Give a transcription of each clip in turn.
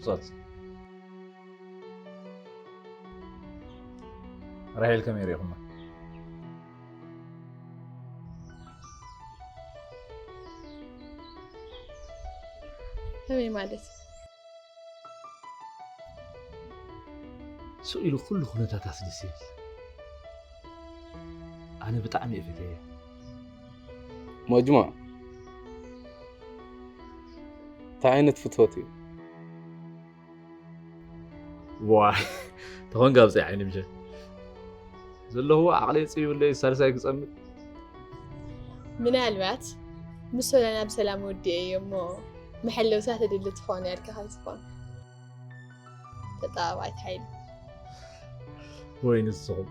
صوت راهيل كم يريهم همي مالت سئلوا كل خناتات أسدسيل أنا بطعمي إفتيه مجموع تعينت فتوتي واي تهون قابز عيني مجا زلو هو عقلي يصير ولا يسالساي كصمت ምናልባት ምስ ሰለና ብሰላም ወዲአ እሞ መሐለውታት ድል ትኾን ያልካ ዝኮን ተጣባይት ሓይል وين الصوم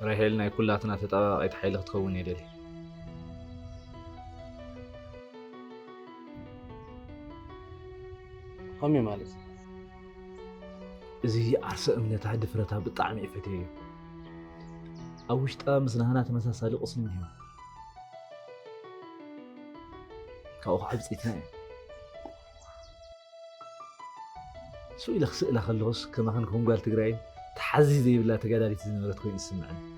راهيلنا كلاتنا تطابقت حيل تكون يدلي همي مالت زي عرس أمنتها دفرتها بطعم إفتيه أوشتا مسنهنا تمساسالي قصن هيو كاو حبسيتنا سئل خسئل خلوس كما كنكون قال تقراين تحزي زي بلا تقاداري تزنورت كوين السمعن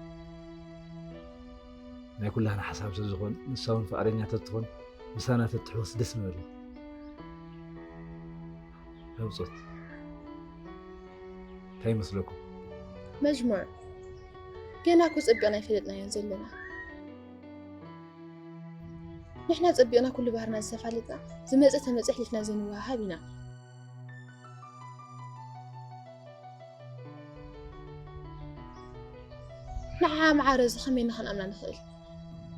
ما يقول لها حساب سزغون نساون فأرينيا تتخون مسانا تتحوس دسموري هوصت هاي مسلكم مجموع جينا كو صبينا يفلطنا ينزلنا نحنا صبينا كل بحرنا زفالطنا زمصه تمصح لفنا زنوها بينا نعم عارز خمين خنامنا نخيل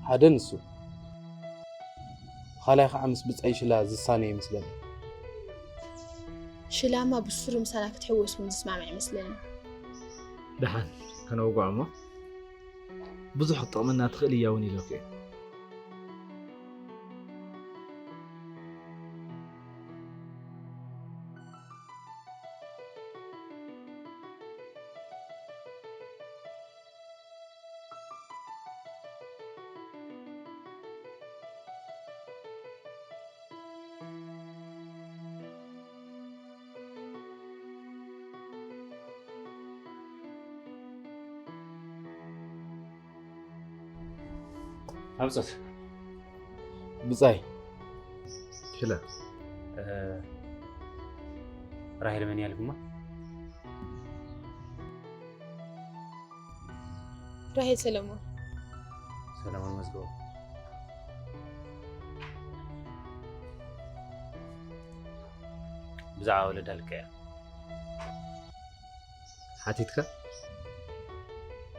حدا نسو خلاي خامس بصاي شلا زساني يمسلنا شلاما بسر مسانا كتحوس من تسمع معي مثلنا دحان كان وقع ما بزح طقمنا تخلي ياوني لوكي همسوت بصاي شلا راهي لمن يالكم راهي سلامون سلام المزقو بزعة ولد هالكيا حاتيتك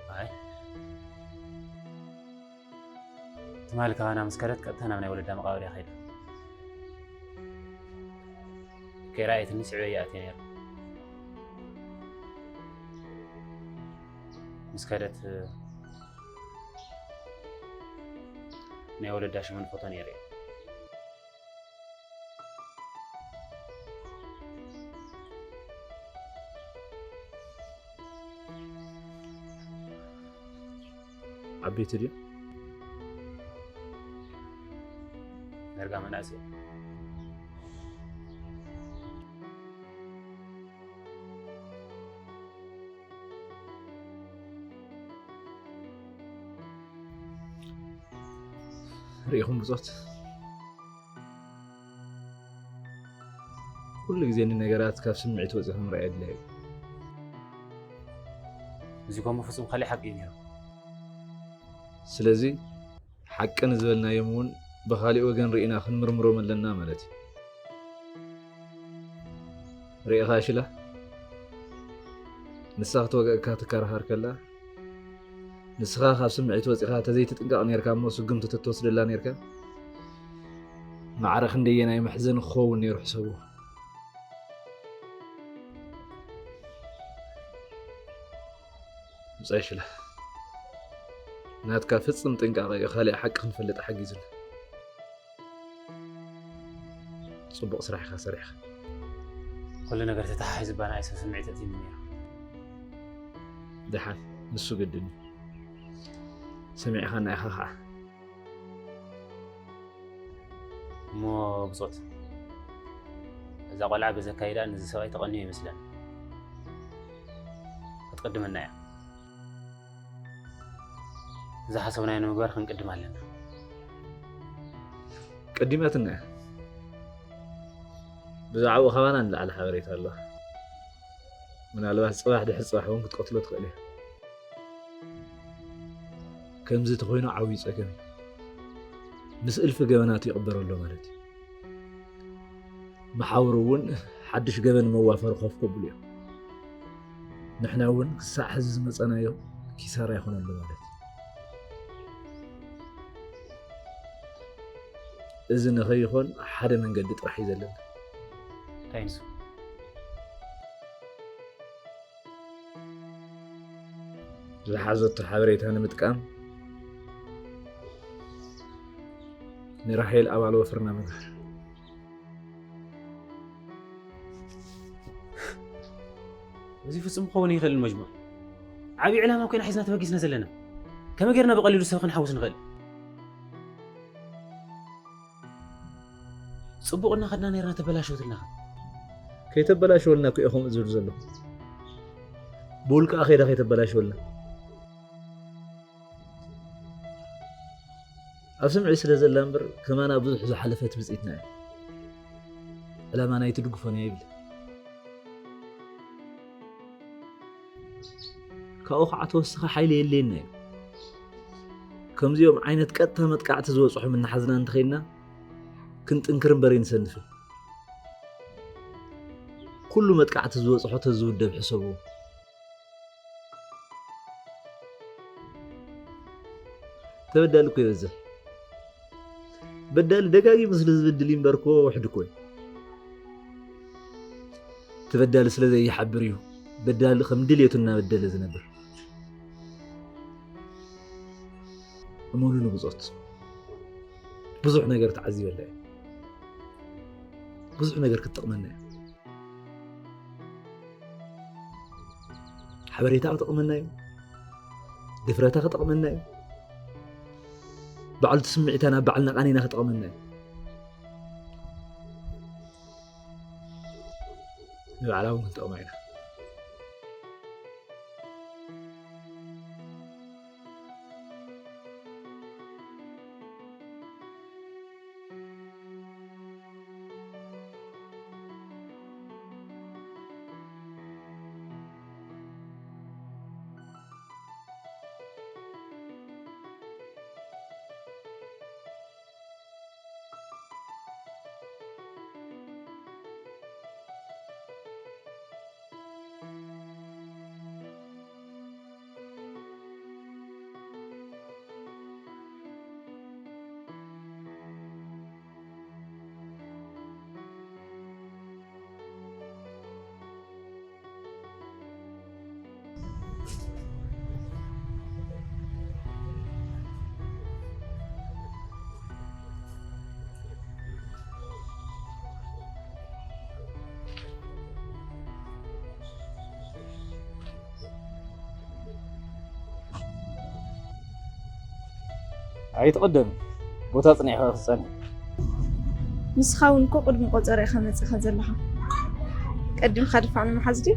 هاي مالك أنا مسكرت قدتنا من ولد مقاول يا خير كراية النسعيات يعني مسكرت ني ولد داش من فوتون يري عبيت لي نرجع من آسيا ريهم بزوت كل زين النجارات كاف سمعت وزهم رأيت لي زيكم مفصوم خلي حقي نيرو سلازي حق نزلنا يمون بخالي وجن رئينا خن مرمرو من لنا مالتي رئي خاشلة نسخت وقعك تكرهار كلا نسخة خاف سمعت وزيخها تزيت تنقع نيركا موسو قمت تتوصل لله نيركا معرخ ندينا يمحزن خون يروح سووه مزايش له ناتكا فصم تنقع خالي حق نفلت حق يزل صبق صراحة صريح كل نجار تتحيز بنا عيسى سمعت تيم نيرو دحان نسو قدني سمعي إخا خا مو بصوت إذا قلع بزكايدا نزل سواي تغنيه مثلا تقدم لنا يا إذا حسبنا إنه مقبر خنقدم لنا قدمتنا بزعوا خوانا على حبريت الله من على صباح دحر صباح وين كنت قتلت خليه كم زيت خوينا عوي صقمي مس الف جبنات يقبر له مالتي محاورون حدش جبن موافر خوف قبل نحنا ون ساعة حزز مصنايو كيسارة يخون له مالتي إذن خيخون حدا من قد طرح يزلل تاينسو لحظة حبريت أنا متقام نرحيل أول وفرنا مدهر وزي فصم قوني يخل المجموع عابي علامة وكان حزنا تبقيس نزلنا كما قرنا بقليل السبق نحوس نغل صبقنا خدنا نيرنا تبلاشوت لنا كي تبلاشوا لنا كي أخوم أزور زلو بولك أخيرا كي تبلاشوا لنا أسمع يسلا زلامبر كمان أبوح زو حلفت بزيتنا ألا ما نايت القفوني يبل كأوخ عتوسخ حيلي اللينا كم زيوم عينة كتها متقعت زوج صحو من حزنا انتخينا كنت انكرم برين سنفل كل متقعت زوج صحو تزود دب حسابه تبدالكو يوزل بدل دقاقي مثل زبدلين بركو وحدكوي تبدل سلازي يحبريو بدل خمدليتنا بدل زنبر أمولو نبزوت بزوح نقر تعزي ولا بزوح نقر كتقمنا حبريتا كتقمنا دفرتا كتقمنا بعل تسمعتنا بعلنا قانينا كتقمنا نبعلاهم كنت أمعنا ኣይትቀደም ቦታ ጽኒዕኻ ክጸንሕ مسخاون كو قدم قصري خمسة خزلها قدم خدف عن محزدي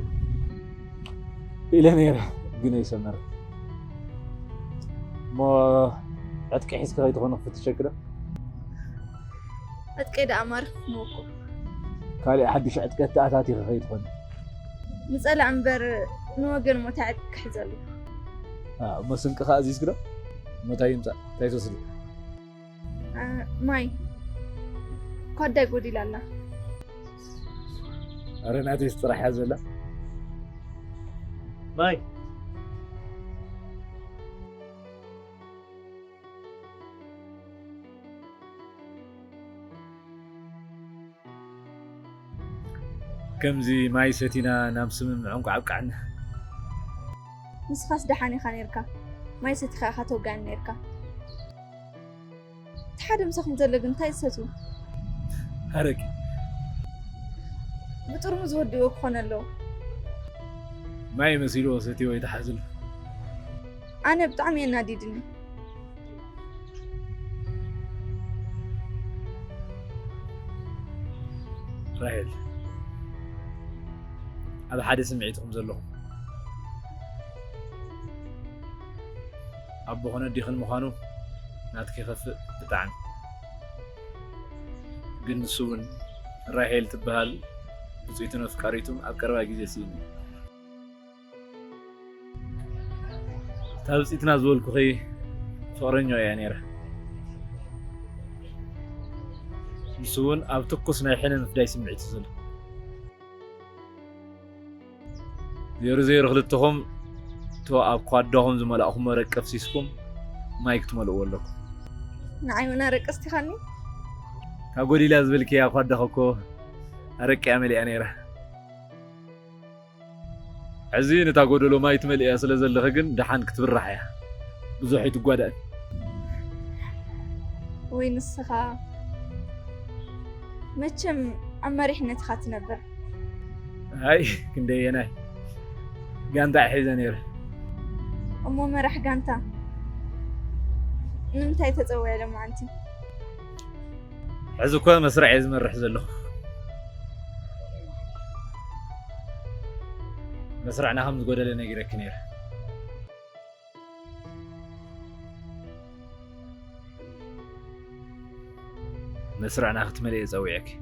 إلى نيرة قنا يسمر ما عدك حيس كهاي تخون في الشكل أتكيد أمر موكو كالي أحد شعت كتاتاتي خاي تخون مسألة عنبر نوجن متعد كحزلي ما سنك خازيس كده متى يمسح تايسوسلي ماي قد يقولي لالا أرناتي استراح يا زلا ماي كمزي ماي ستينا نام سمم عنق عبقعنا مسخاس دحاني خانيركا ماي ستخا خاتو غانيركا تحد مسخم زلق انتاي ستو هركي بطرمز وديو كخونلو ماي مسيلو ستي ويتحزل أنا بطعمي ناديدني راهل هذا حادث سمعتكم زلهم أبو هنا ديخن مخانو ناتك يخف بتاعن قلنا سون راهل تبهال بزيتنا فكاريتم أبكروا جزء سيني تابس يتنازل كخي فورنيو يعني راه سون أب تقصنا حين نفداي سمعت زل زير خلتهم تو أب قادهم زملائهم ركب سيسكم ما يكتملوا لكم نعيونا رقستي خاني كقولي لازم لك يا قادخكو أرك أعملي أنا راه عزين تقول له ما يتملي يا سلازل لخجن دحان كتب الرحية بزوحي تقعد وين السخا متشم أما ريحنا تخات نبر هاي كندي أنا قاندا حيزانير أمو ما راح قانتا نمتى تتسوي لما أنتي عزوكو مسرع يزمن رح زلو مسرعنا هم تقول لنا يجري كنير مسرعنا أخت ملي زويك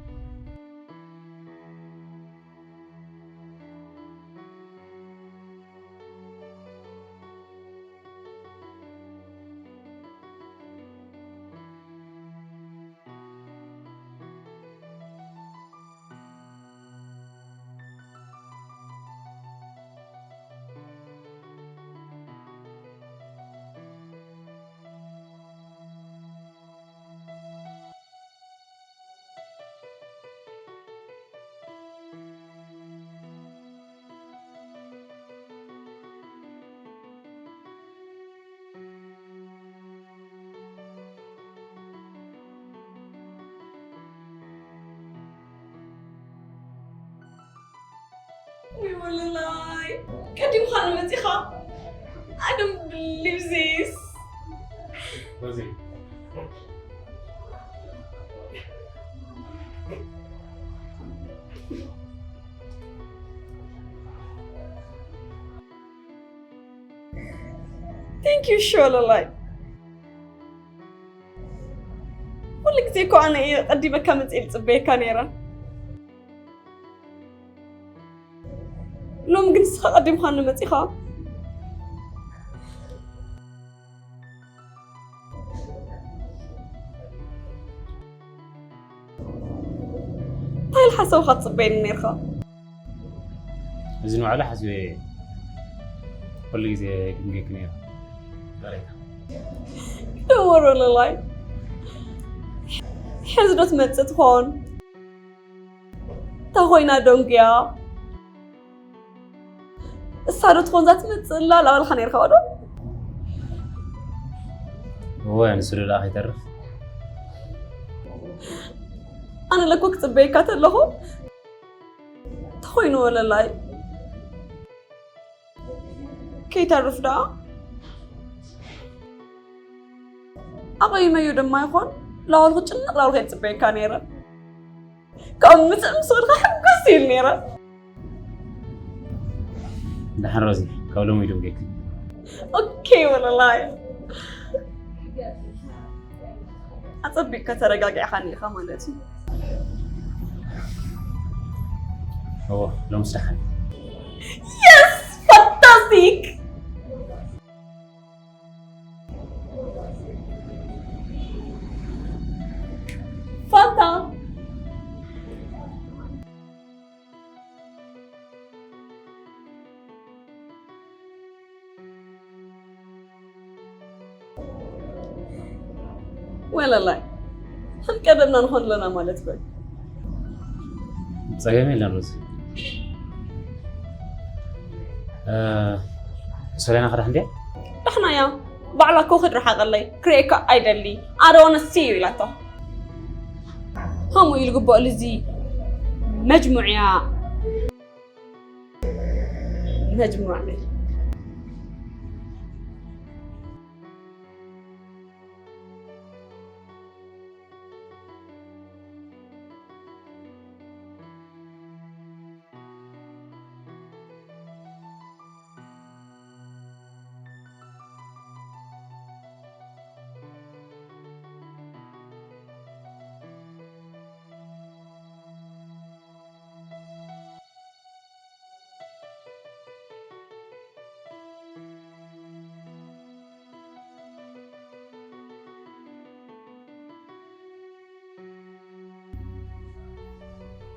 والله كنتي مخالفة متيخة I don't believe this روزي thank you شو والله ولك زيكو أنا إيه قدي بكم تقيل صبيكا نيرا لو ممكن سخا قدي مخالفة متيخة طيب حسو خط صبين نيرخا زين على حسب كل جزء كنجي كنيرة داريتا دور والله حزنت متت هون تاخوينا دونجيا صارت تكون ذات متل لا ولا خنير خاطر هو يعني سوري لا يتعرف انا لك وقت بيكات له تخوينو ولا لا كي تعرف ده أغاي ما يودم ما يكون لا والله جنة لا والله تبيكا نيرا كان مثل مصور حق قصير نيرا دحين روزي كولو ميدوم جيك اوكي والله اطبق كترقاقع خانيخه مالتي هو لو مستحن يس فانتاستيك فانتا ولا لا هنقدرنا نهون لنا مالتكم صحيح لا روزي سلينا خد عندي احنا يا بعلا كوخد رح اغلي كريكا ايدلي I don't wanna see you لاتو هم يلقبوا لزي مجموع يا مجموع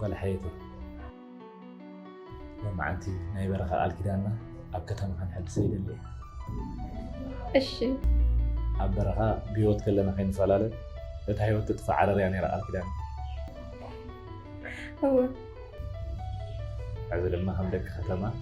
ولا حياتي لما أنت نايبة رخاء على كدانا أبكتها مخان حد سيد اللي እሺ أب رخاء بيوت كلنا خين فلالة تتحيوت تتفعل يعني رخاء على كدانا هو عز لما همدك ختمة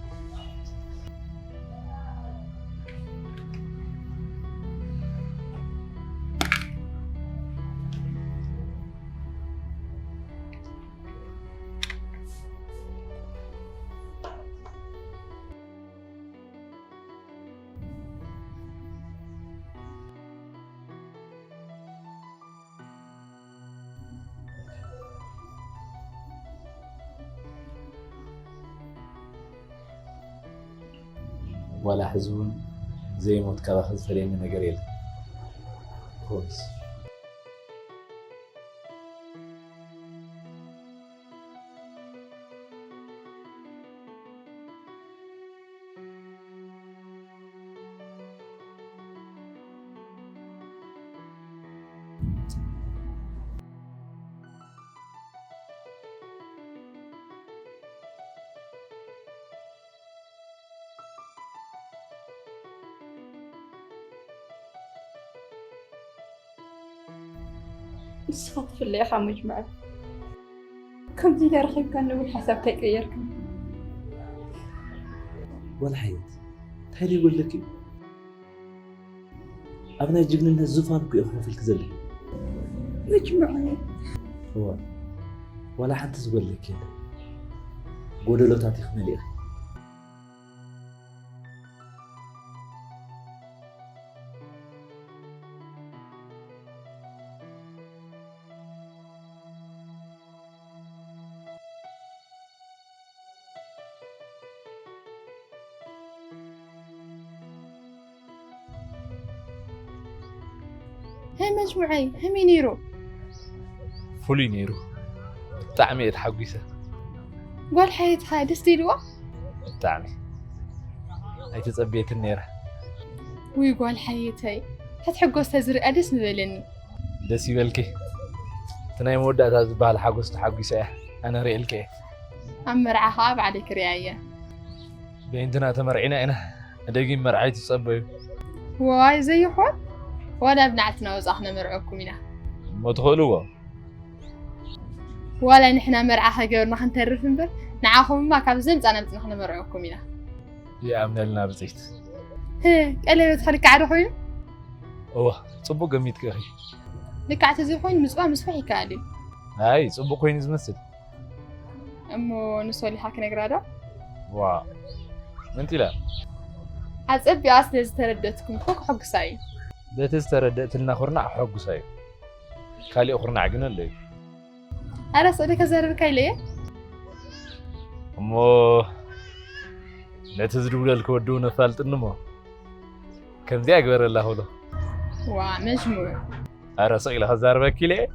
ولا حزون زي موت كذا خذ فلين من قريل كويس نسخط في الليخة مجمعة كم زي رخيب كان نقول حساب تغيركم ولا حياة تحيلي يقول لك أبنا يجيبنا من الزفان كي أخنا في الكزلة مجمعة هو ولا حتى تقول لك كده قولوا له تعطي خمالي أخي هاي مجموعي همي نيرو فولي نيرو طعمي يتحقيسه قول حياتها دستيلوا طعمي اي تصبيت النيره ويقول حياتي هتحقوس تزرق أدس نبلني دس يبلكي تناي مودة تزبال حقوس تحقيسه انا ريلكي عم مرعاها بعدك رعاية بينتنا تمرعينا انا ادقي مرعايتي تصبي واي زي حول ولا بنعتنا وزحنا مرعوكم هنا ما تخلوا ولا نحنا مرعاها جورنا حنترف نبر نعاهم ما كابزن أنا بتنحنا مرعوكم هنا يا امنا لنا بزيت هي قال تخليك عروحين اوه صبو قميت كاخي لك عتزيحون مسوحي كالي هاي صبو كوين زمسل أمو نسولي حاكي نقرادا واو انت لا عصبي أصلي ترددتكم كوك حق ساي ده تستردت لنا خرنا حق ساي خالي اخرنا عقنا اللي أنا صديقة زرر كايلي امو لا تزروا للكودو نفالت انما كم دي اكبر الله له ومجموع ارسل لها زار بكيلي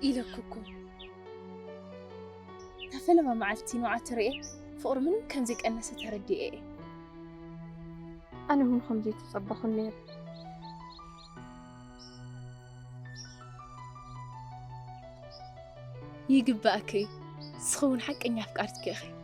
إلى كوكو تفلما معلتي نوع تريه فور من كم زيك أنا ستردي إيه أنا هم خمزي تصبح النير يجب باكي سخون حق إني أفكارتك يا أخي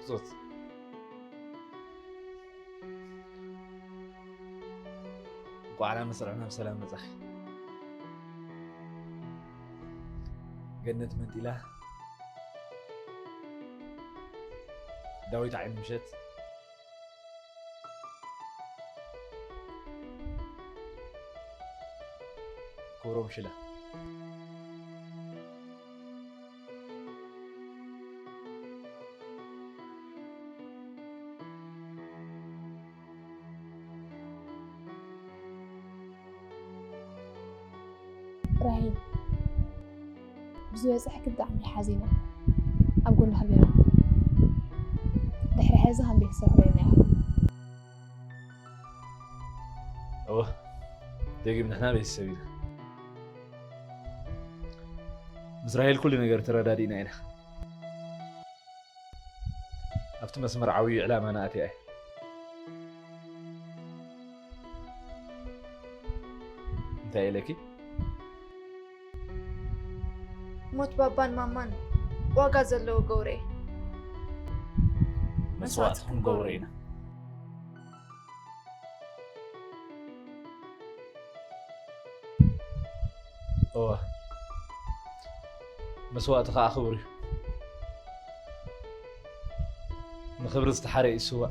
صوت وعلى مسرعنا بسلام مزخ جنة منتيلة داويت عين مشت كورو مشلا راهي بزوز حكي بدعمي حزينة أقول لها اليوم دحر حزها بيحسبينها اوه دقيقة من هنا بيسوي إسرائيل كل نجار ترى دادينا هنا أفت مسمر عوي إعلام أنا أتي أنت إليكي موت بابان مامان واقع زلو قوري مسواتكم قورينا أوه مسواتك أخبري نخبر استحاري سوا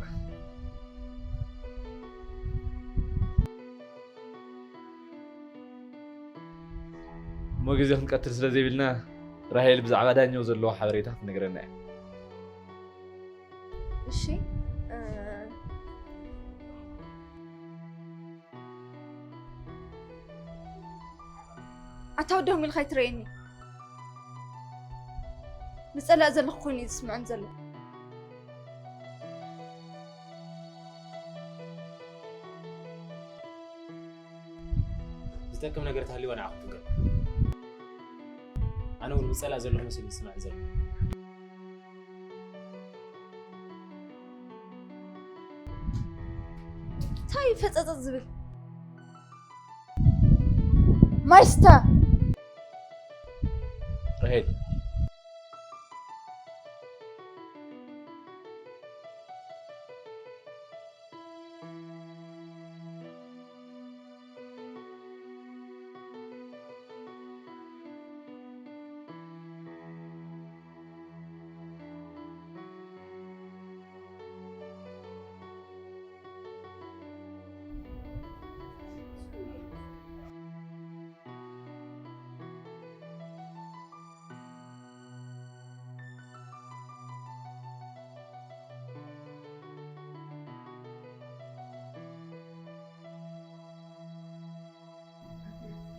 مو جزء نقتل سلازي بلنا راهي بزعبة دانيو زلو حبريتها نقرنا እሺ أتودهم الخير تريني مسألة أزل خوني تسمعن زلو زتكم نقرتها لي وأنا عقد قال أنا والمسألة زلو مسؤول يسمع زلو تاي فتاة الزبل مايستا راهي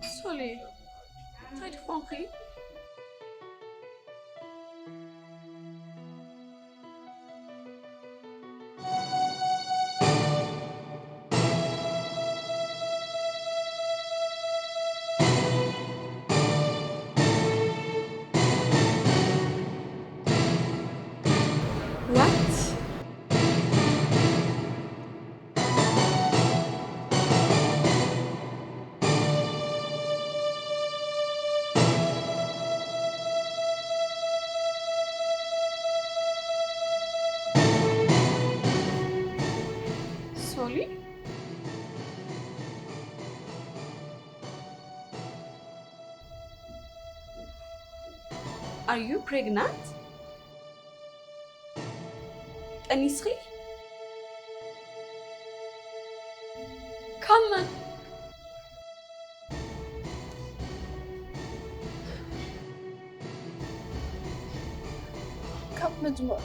سولي تايد فونخي سولي Are you pregnant? أنيسخي؟ Come on. كم مجموع